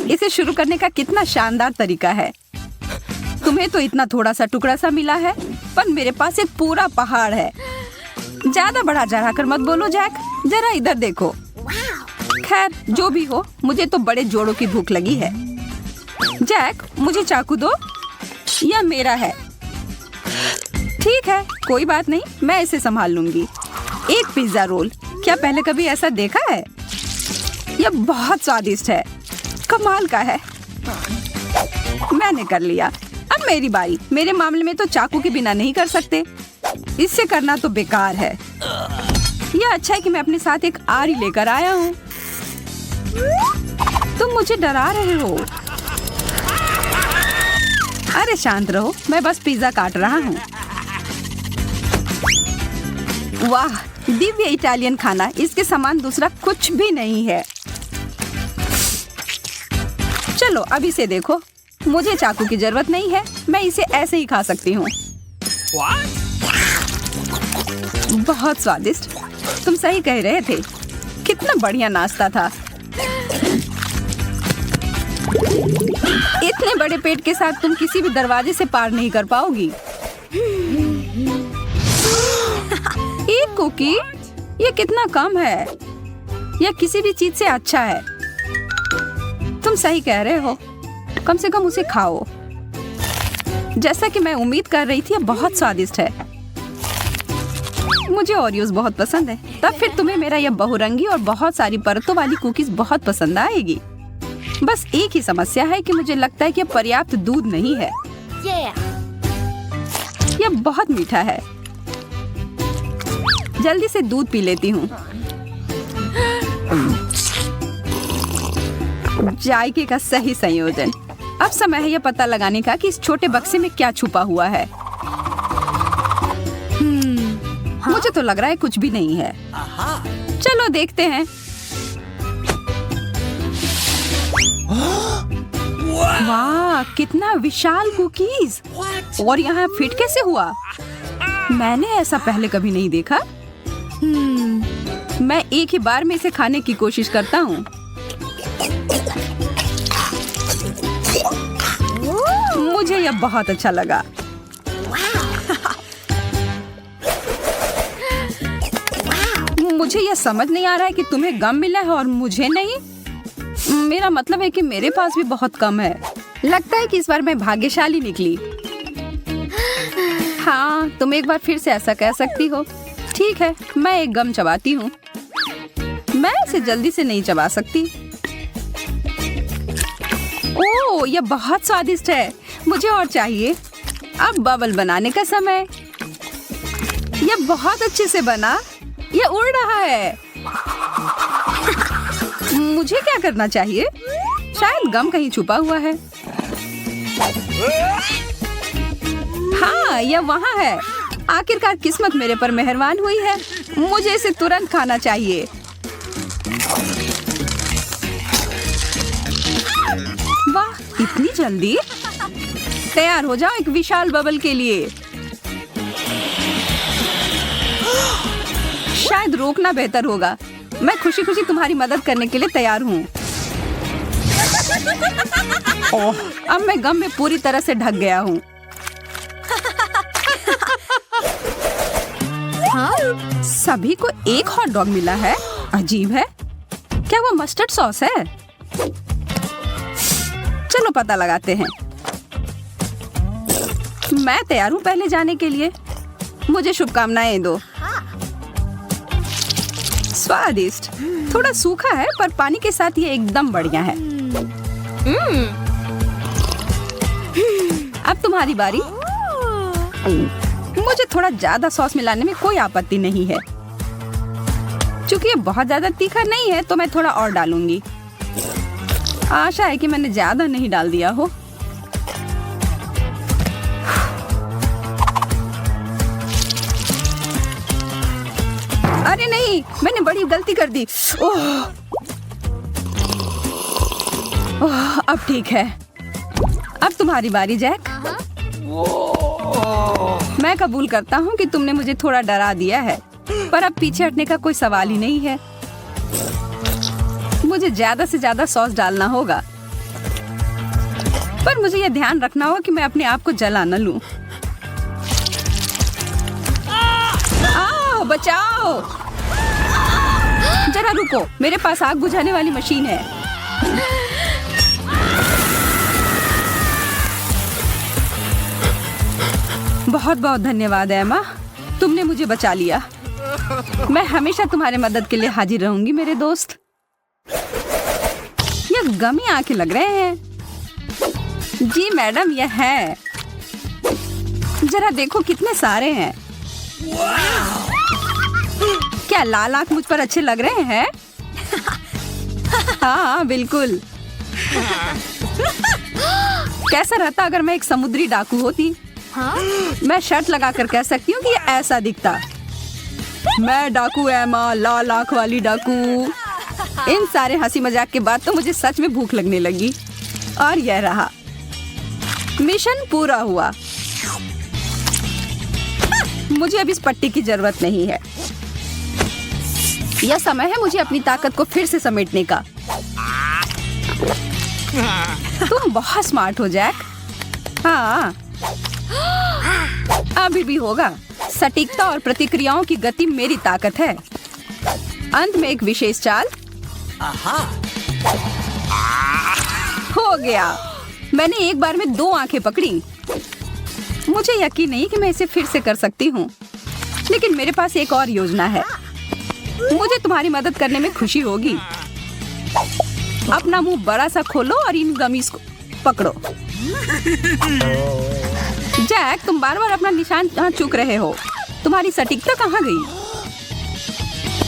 इसे शुरू करने का कितना शानदार तरीका है। तुम्हें तो इतना थोड़ा सा टुकड़ा सा मिला है, पर मेरे पास एक पूरा पहाड़ है। ज्यादा बढ़ा चढ़ा कर मत बोलो जैक, जरा इधर देखो। खैर जो भी हो, मुझे तो बड़े जोड़ों की भूख लगी है। जैक, मुझे चाकू दो, यह मेरा है। ठीक है, कोई बात नहीं, मैं इसे संभाल लूंगी। एक पिज्जा रोल, क्या पहले कभी ऐसा देखा है? यह बहुत स्वादिष्ट है, कमाल का है। मैंने कर लिया, अब मेरी बारी। मेरे मामले में तो चाकू के बिना नहीं कर सकते, इससे करना तो बेकार है। यह अच्छा है कि मैं अपने साथ एक आरी लेकर आया हूँ। तुम मुझे डरा रहे हो। अरे शांत रहो, मैं बस पिज्जा काट रहा हूँ। वाह, दिव्य इटालियन खाना, इसके समान दूसरा कुछ भी नहीं है। चलो अब इसे देखो, मुझे चाकू की जरूरत नहीं है, मैं इसे ऐसे ही खा सकती हूँ। बहुत स्वादिष्ट, तुम सही कह रहे थे, कितना बढ़िया नाश्ता था। इतने बड़े पेट के साथ तुम किसी भी दरवाजे से पार नहीं कर पाओगी। एक कुकी, ये कितना कम है। यह किसी भी चीज से अच्छा है। तुम सही कह रहे हो, कम से कम उसे खाओ। जैसा कि मैं उम्मीद कर रही थी, यह बहुत स्वादिष्ट है। मुझे ओरियोज बहुत पसंद है, तब फिर तुम्हें मेरा यह बहुरंगी और बहुत सारी परतों वाली कुकीज बहुत पसंद आएगी। बस एक ही समस्या है कि मुझे लगता है कि पर्याप्त दूध नहीं है। यह बहुत मीठा है, जल्दी से दूध पी लेती हूँ। जायके का सही संयोजन। अब समय है यह पता लगाने का कि इस छोटे बक्से में क्या छुपा हुआ है। मुझे तो लग रहा है कुछ भी नहीं है। चलो देखते हैं। वाह, कितना विशाल कुकीज! और यहाँ फिट कैसे हुआ? मैंने ऐसा पहले कभी नहीं देखा। मैं एक ही बार में इसे खाने की कोशिश करता हूँ। मुझे यह बहुत अच्छा लगा। मुझे यह समझ नहीं आ रहा है कि तुम्हें गम मिला है और मुझे नहीं। मेरा मतलब है कि मेरे पास भी बहुत कम है। लगता है कि इस बार मैं भाग्यशाली निकली। हाँ, तुम एक बार फिर से ऐसा कह सकती हो। ठीक है, मैं एक गम चबाती हूँ। मैं इसे जल्दी से नहीं चबा सकती। ओह, यह बहुत स्वादिष्ट है, मुझे और चाहिए। अब बबल बनाने का समय। यह बहुत अच्छे से बना, यह उड़ रहा है। मुझे क्या करना चाहिए? शायद गम कहीं छुपा हुआ है। हाँ, यह वहाँ है। आखिरकार किस्मत मेरे पर मेहरबान हुई है। मुझे इसे तुरंत खाना चाहिए। वाह, इतनी जल्दी! तैयार हो जाओ एक विशाल बबल के लिए। शायद रोकना बेहतर होगा। मैं खुशी खुशी तुम्हारी मदद करने के लिए तैयार हूँ। ओह, अब मैं गम में पूरी तरह से ढक गया हूँ। हाँ? सभी को एक हॉट डॉग मिला है। अजीब है, क्या वो मस्टर्ड सॉस है? चलो पता लगाते हैं। मैं तैयार हूँ पहले जाने के लिए। मुझे शुभकामनाएं दो। स्वादिष्ट, थोड़ा सूखा है पर पानी के साथ ये एकदम बढ़िया है। अब तुम्हारी बारी। मुझे थोड़ा ज्यादा सॉस मिलाने में कोई आपत्ति नहीं है। क्योंकि ये बहुत ज्यादा तीखा नहीं है तो मैं थोड़ा और डालूंगी। आशा है कि मैंने ज्यादा नहीं डाल दिया हो। अरे नहीं, मैंने बड़ी गलती कर दी। ओह, अब ठीक है। अब तुम्हारी बारी जैक। मैं कबूल करता हूँ कि तुमने मुझे थोड़ा डरा दिया है, पर अब पीछे हटने का कोई सवाल ही नहीं है। मुझे ज्यादा से ज्यादा सॉस डालना होगा। पर मुझे यह ध्यान रखना होगा कि मैं अपने आप को जला न लूं। बचाओ! जरा रुको, मेरे पास आग बुझाने वाली मशीन है। बहुत बहुत धन्यवाद एमा, तुमने मुझे बचा लिया। मैं हमेशा तुम्हारे मदद के लिए हाजिर रहूंगी मेरे दोस्त। ये गमी आंखें लग रहे हैं। जी मैडम, यह है। जरा देखो कितने सारे हैं। क्या लाल आंख मुझ पर अच्छे लग रहे हैं? हाँ बिल्कुल। कैसा रहता अगर मैं एक समुद्री डाकू होती? मैं शर्त लगाकर कह सकती हूँ कि ये ऐसा दिखता। मैं डाकू एमा, लाल आंख वाली डाकू। इन सारे हंसी मजाक के बाद तो मुझे सच में भूख लगने लगी और यह रहा। मिशन पूरा हुआ। मुझे अब इस पट्टी की जरूरत नहीं है। यह समय है मुझे अपनी ताकत को फिर से समेटने का। तुम बहुत स्मार्ट हो जैक। हाँ, अभी भी होगा। सटीकता और प्रतिक्रियाओं की गति मेरी ताकत है। अंत में एक विशेष चाल। हो गया। मैंने एक बार में 2 आंखें पकड़ी। मुझे यकीन नहीं कि मैं इसे फिर से कर सकती हूँ, लेकिन मेरे पास एक और योजना है। मुझे तुम्हारी मदद करने में खुशी होगी। अपना मुंह बड़ा सा खोलो और इन गमीज को पकड़ो। जैक, तुम बार बार अपना निशान कहाँ चूक रहे हो? तुम्हारी सटीकता कहाँ गई?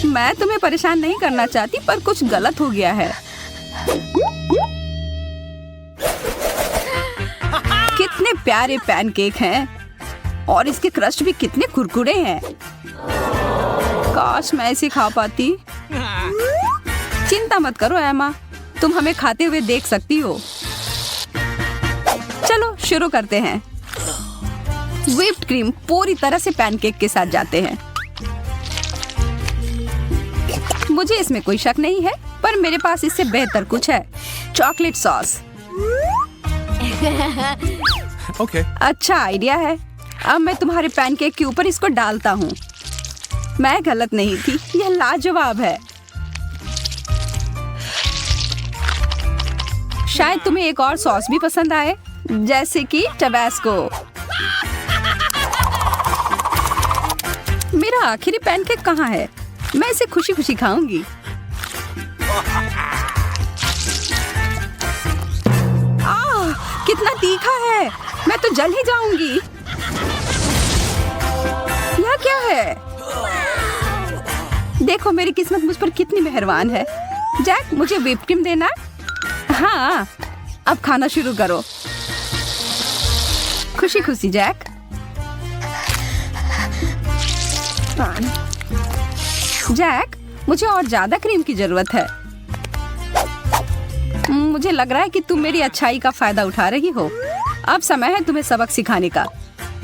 मैं तुम्हें परेशान नहीं करना चाहती, पर कुछ गलत हो गया है। कितने प्यारे पैनकेक हैं और इसके क्रस्ट भी कितने कुरकुरे हैं। काश मैं इसे खा पाती। चिंता मत करो एमा, तुम हमें खाते हुए देख सकती हो। चलो शुरू करते हैं। व्हिप्ड क्रीम पूरी तरह से पैनकेक के साथ जाते हैं। मुझे इसमें कोई शक नहीं है, पर मेरे पास इससे बेहतर कुछ है। Chocolate sauce. Okay. अच्छा आइडिया है। अब मैं तुम्हारे पैनकेक के ऊपर इसको डालता हूँ। मैं गलत नहीं थी, यह लाजवाब है। शायद तुम्हें एक और सॉस भी पसंद आए, जैसे कि टबैस्को। मेरा आखिरी पैनकेक कहाँ है? मैं इसे खुशी खुशी खाऊंगी। कितना तीखा है, मैं तो जल ही जाऊंगी। यह क्या है? देखो मेरी किस्मत मुझ पर कितनी मेहरबान है। जैक, मुझे व्हिप क्रीम देना। हाँ, अब खाना शुरू करो। खुशी खुशी जैक। जैक, मुझे और ज्यादा क्रीम की जरूरत है। मुझे लग रहा है कि तुम मेरी अच्छाई का फायदा उठा रही हो। अब समय है तुम्हें सबक सिखाने का।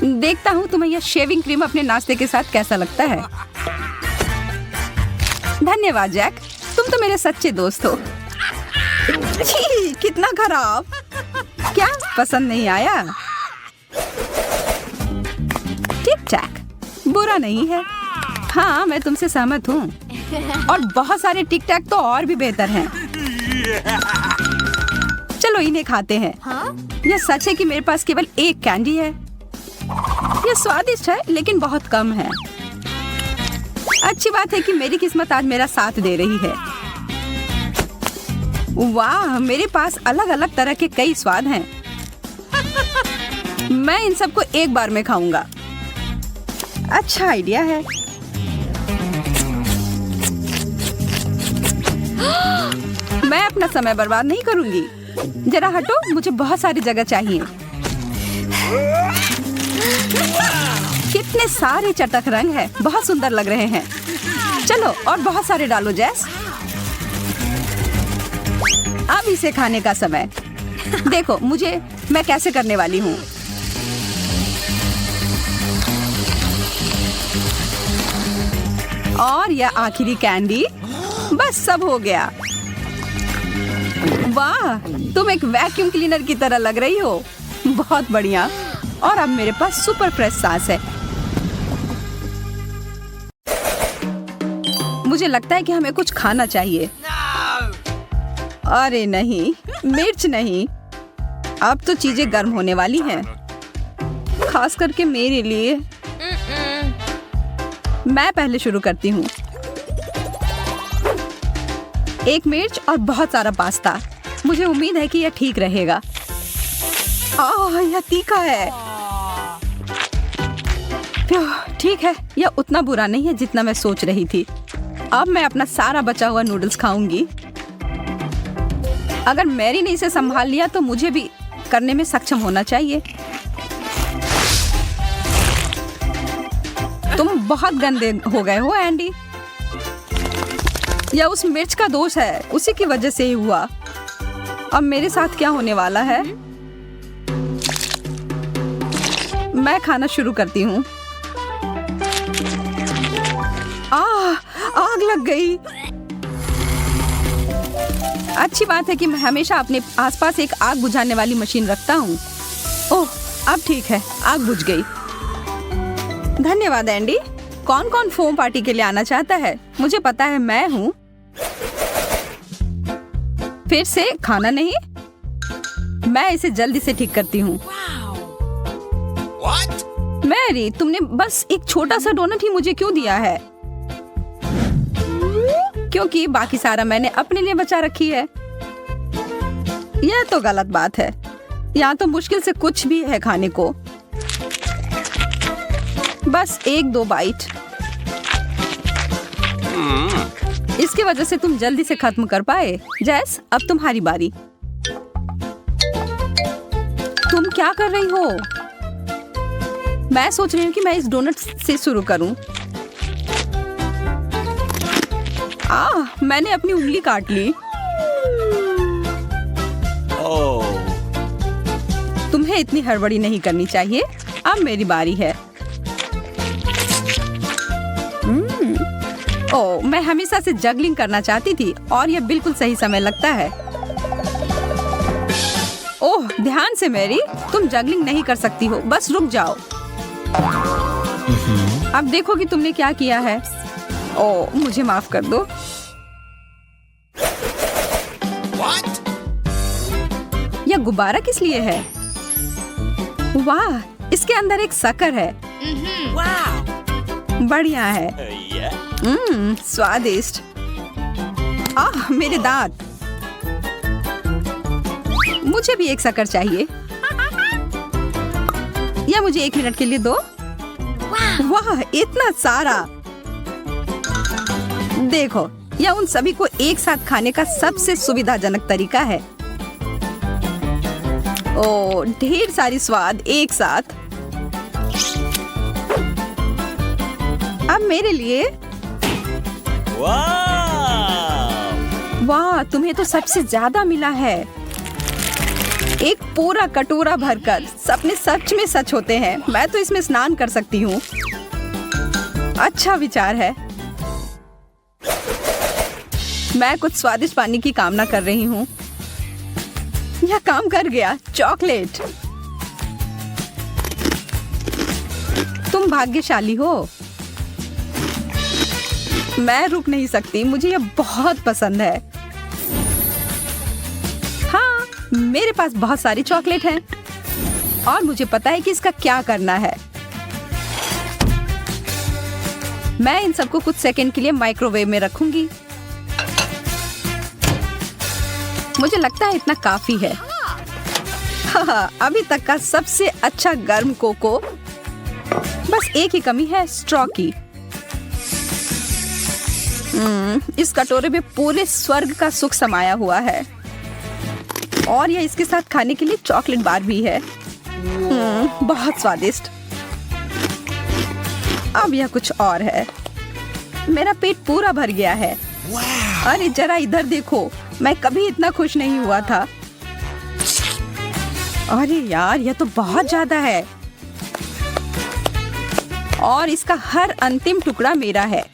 देखता हूँ तुम्हें यह शेविंग क्रीम अपने नाश्ते के साथ कैसा लगता है। धन्यवाद जैक, तुम तो मेरे सच्चे दोस्त हो। छी, कितना खराब। क्या पसंद नहीं आया? ठीक ठाक, बुरा नहीं है। हाँ, मैं तुमसे सहमत हूँ। और बहुत सारे टिक टैक तो और भी बेहतर हैं। चलो इन्हें खाते हैं। यह सच है कि मेरे पास केवल एक कैंडी है। यह स्वादिष्ट है, लेकिन बहुत कम है। अच्छी बात है कि मेरी किस्मत आज मेरा साथ दे रही है। वाह, मेरे पास अलग अलग तरह के कई स्वाद हैं। मैं इन सबको एक बार में खाऊंगा। अच्छा आइडिया है। मैं अपना समय बर्बाद नहीं करूंगी। जरा हटो, मुझे बहुत सारी जगह चाहिए। कितने सारे चटक रंग हैं, बहुत सुंदर लग रहे हैं। चलो और बहुत सारे डालो जैस। अब इसे खाने का समय। देखो मैं कैसे करने वाली हूँ। और यह आखिरी कैंडी, बस सब हो गया। वाह, तुम एक वैक्यूम क्लीनर की तरह लग रही हो। बहुत बढ़िया। और अब मेरे पास सुपर फ्रेश सांस है। मुझे लगता है कि हमें कुछ खाना चाहिए। अरे नहीं, मिर्च नहीं। अब तो चीजें गर्म होने वाली हैं, खास करके मेरे लिए। मैं पहले शुरू करती हूँ। एक मिर्च और बहुत सारा पास्ता। मुझे उम्मीद है कि यह ठीक रहेगा। यह तीखा है। ठीक है, यह उतना बुरा नहीं है जितना मैं सोच रही थी। अब मैं अपना सारा बचा हुआ नूडल्स खाऊंगी। अगर मैरी ने इसे संभाल लिया तो मुझे भी करने में सक्षम होना चाहिए। तुम बहुत गंदे हो गए हो एंडी। यह उस मिर्च का दोष है, उसी की वजह से ही हुआ। अब मेरे साथ क्या होने वाला है? मैं खाना शुरू करती हूँ। आग लग गई। अच्छी बात है कि मैं हमेशा अपने आसपास एक आग बुझाने वाली मशीन रखता हूँ। ओह, अब ठीक है, आग बुझ गई। धन्यवाद एंडी। कौन कौन फोम पार्टी के लिए आना चाहता है? मुझे पता है, मैं हूँ। फिर से खाना नहीं? मैं इसे जल्दी से ठीक करती हूँ। मैरी, तुमने बस एक छोटा सा डोनट ही मुझे क्यों दिया है? क्योंकि बाकी सारा मैंने अपने लिए बचा रखी है। यह तो गलत बात है। यहाँ तो मुश्किल से कुछ भी है खाने को। बस 1-2 बाइट। इसकी वजह से तुम जल्दी से खत्म कर पाए। जैस, अब तुम्हारी बारी। तुम क्या कर रही हो? मैं सोच रही हूँ कि मैं इस डोनट से शुरू करूं। मैंने अपनी उंगली काट ली। तुम्हें इतनी हड़बड़ी नहीं करनी चाहिए। अब मेरी बारी है। मैं हमेशा से जगलिंग करना चाहती थी और यह बिल्कुल सही समय लगता है। ओह, ध्यान से मैरी, तुम जगलिंग नहीं कर सकती हो। बस रुक जाओ। अब देखो कि तुमने क्या किया है। ओह, मुझे माफ कर दो। यह गुब्बारा किस लिए है? वाह, इसके अंदर एक शक्कर है। बढ़िया है। स्वादिष्ट। मेरे दांत। मुझे भी एक शक्कर चाहिए। या मुझे 1 मिनट के लिए दो। वाह, इतना सारा। देखो, यह उन सभी को एक साथ खाने का सबसे सुविधाजनक तरीका है। ओह, ढेर सारी स्वाद एक साथ। अब मेरे लिए। वाह, तुम्हें तो सबसे ज्यादा मिला है। एक पूरा कटोरा भरकर। सपने सच में सच होते हैं। मैं तो इसमें स्नान कर सकती हूँ। अच्छा विचार है। मैं कुछ स्वादिष्ट पानी की कामना कर रही हूँ। यह काम कर गया। चॉकलेट। तुम भाग्यशाली हो। मैं रुक नहीं सकती। मुझे यह बहुत पसंद है। हाँ, मेरे पास बहुत सारी चॉकलेट हैं और मुझे पता है कि इसका क्या करना है। मैं इन सबको कुछ सेकंड के लिए माइक्रोवेव में रखूंगी। मुझे लगता है इतना काफी है। हाँ, अभी तक का सबसे अच्छा गर्म कोको। बस एक ही कमी है, स्ट्रॉ की। इस कटोरे में पूरे स्वर्ग का सुख समाया हुआ है और यह इसके साथ खाने के लिए चॉकलेट बार भी है। बहुत स्वादिष्ट। अब यह कुछ और है। मेरा पेट पूरा भर गया है। अरे जरा इधर देखो, मैं कभी इतना खुश नहीं हुआ था। अरे यार, यह तो बहुत ज्यादा है और इसका हर अंतिम टुकड़ा मेरा है।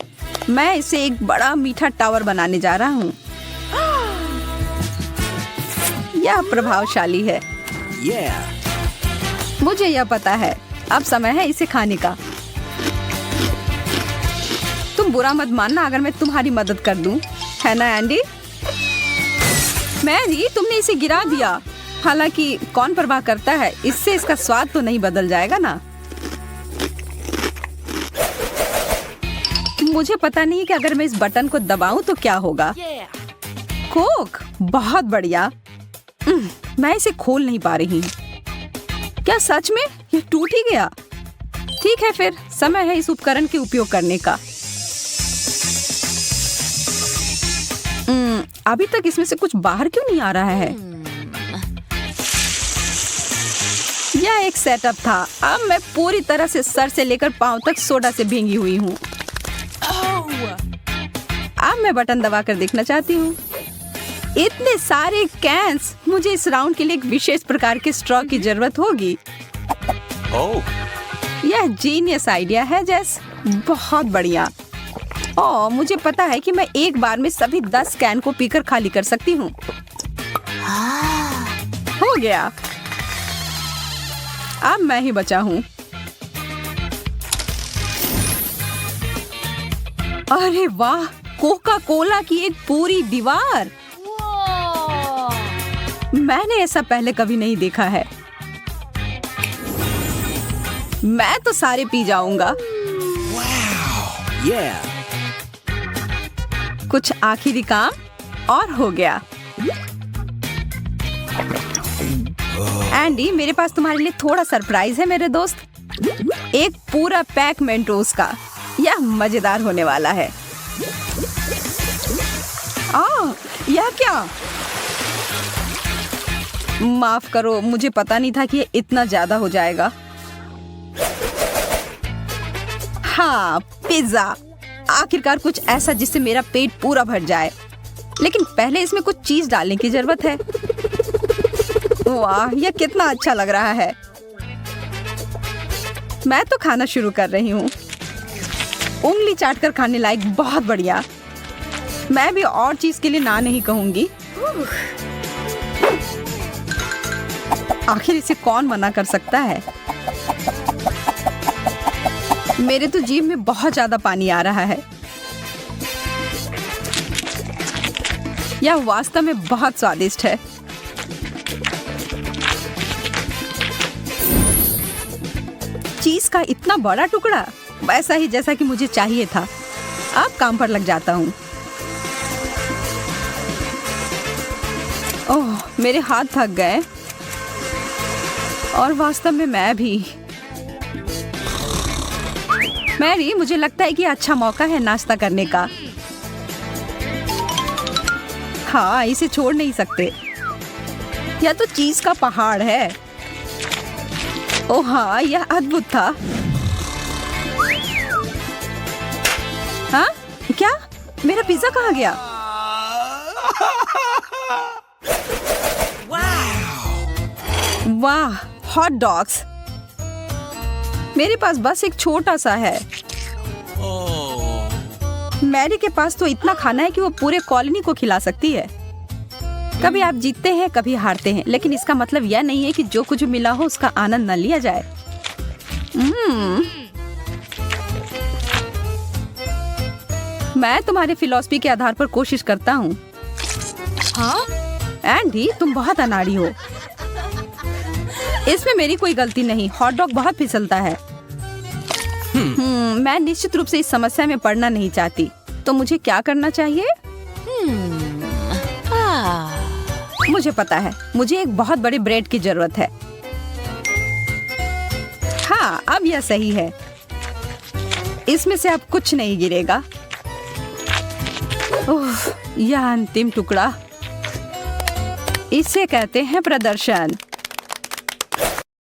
मैं इसे एक बड़ा मीठा टावर बनाने जा रहा हूँ। यह प्रभावशाली है। मुझे यह पता है। अब समय है इसे खाने का। तुम बुरा मत मानना अगर मैं तुम्हारी मदद कर दूं, है ना एंडी? मैरी, तुमने इसे गिरा दिया। हालांकि कौन परवाह करता है, इससे इसका स्वाद तो नहीं बदल जाएगा ना। मुझे पता नहीं कि अगर मैं इस बटन को दबाऊं तो क्या होगा। कोक, बहुत बढ़िया। मैं इसे खोल नहीं पा रही। क्या सच में ये टूट ही गया? ठीक है, फिर समय है इस उपकरण के उपयोग करने का। अभी तक इसमें से कुछ बाहर क्यों नहीं आ रहा है? यह एक सेटअप था। अब मैं पूरी तरह से सर से लेकर पांव तक सोडा से भींगी हुई हूँ। अब मैं बटन दबाकर देखना चाहती हूँ। इतने सारे कैंस, मुझे इस राउंड के लिए एक विशेष प्रकार के स्ट्रॉ की जरूरत होगी। यह जीनियस आइडिया है जेस, बहुत बढ़िया। ओह, मुझे पता है कि मैं एक बार में सभी 10 कैन को पीकर खाली कर सकती हूँ। हो गया। अब मैं ही बचा हूँ। अरे वाह, कोका कोला की एक पूरी दीवार। मैंने ऐसा पहले कभी नहीं देखा है। मैं तो सारे पी जाऊंगा। कुछ आखिरी काम और हो गया। एंडी, मेरे पास तुम्हारे लिए थोड़ा सरप्राइज है मेरे दोस्त। एक पूरा पैक मेंटोस का। यह मजेदार होने वाला है। यह क्या? माफ करो, मुझे पता नहीं था कि ये इतना ज्यादा हो जाएगा। हाँ, पिज्जा। आखिरकार कुछ ऐसा जिससे मेरा पेट पूरा भर जाए। लेकिन पहले इसमें कुछ चीज डालने की जरूरत है। वाह, यह कितना अच्छा लग रहा है। मैं तो खाना शुरू कर रही हूँ। उंगली चाटकर खाने लायक, बहुत बढ़िया। मैं भी और चीज के लिए ना नहीं कहूंगी। आखिर इसे कौन मना कर सकता है? मेरे तो जीभ में बहुत ज्यादा पानी आ रहा है। यह वास्तव में बहुत स्वादिष्ट है। चीज का इतना बड़ा टुकड़ा, वैसा ही जैसा कि मुझे चाहिए था। अब काम पर लग जाता हूँ। ओह, मेरे हाथ थक गए। और वास्तव में मैं भी। मैरी, मुझे लगता है कि अच्छा मौका है नाश्ता करने का। हाँ, इसे छोड़ नहीं सकते। यह तो चीज का पहाड़ है। ओह हाँ, यह अद्भुत था। हाँ? क्या? मेरा पिज्जा कहाँ गया? वाह, हॉट डॉग्स। मेरे पास बस एक छोटा सा है। मैरी के पास तो इतना खाना है कि वो पूरे कॉलोनी को खिला सकती है। कभी आप जीतते हैं, कभी हारते हैं, लेकिन इसका मतलब यह नहीं है कि जो कुछ मिला हो उसका आनंद न लिया जाए। मैं तुम्हारी फिलॉसफी के आधार पर कोशिश करता हूँ। हाँ? एंडी, तुम बहुत अनाड़ी हो। इसमें मेरी कोई गलती नहीं। हॉट डॉग बहुत फिसलता है। मैं निश्चित रूप से इस समस्या में पड़ना नहीं चाहती। तो मुझे क्या करना चाहिए? मुझे पता है, मुझे एक बहुत बड़े ब्रेड की जरूरत है। हाँ, अब यह सही है। इसमें से अब कुछ नहीं गिरेगा। ओह, यह अंतिम टुकड़ा। इसे कहते हैं प्रदर्शन।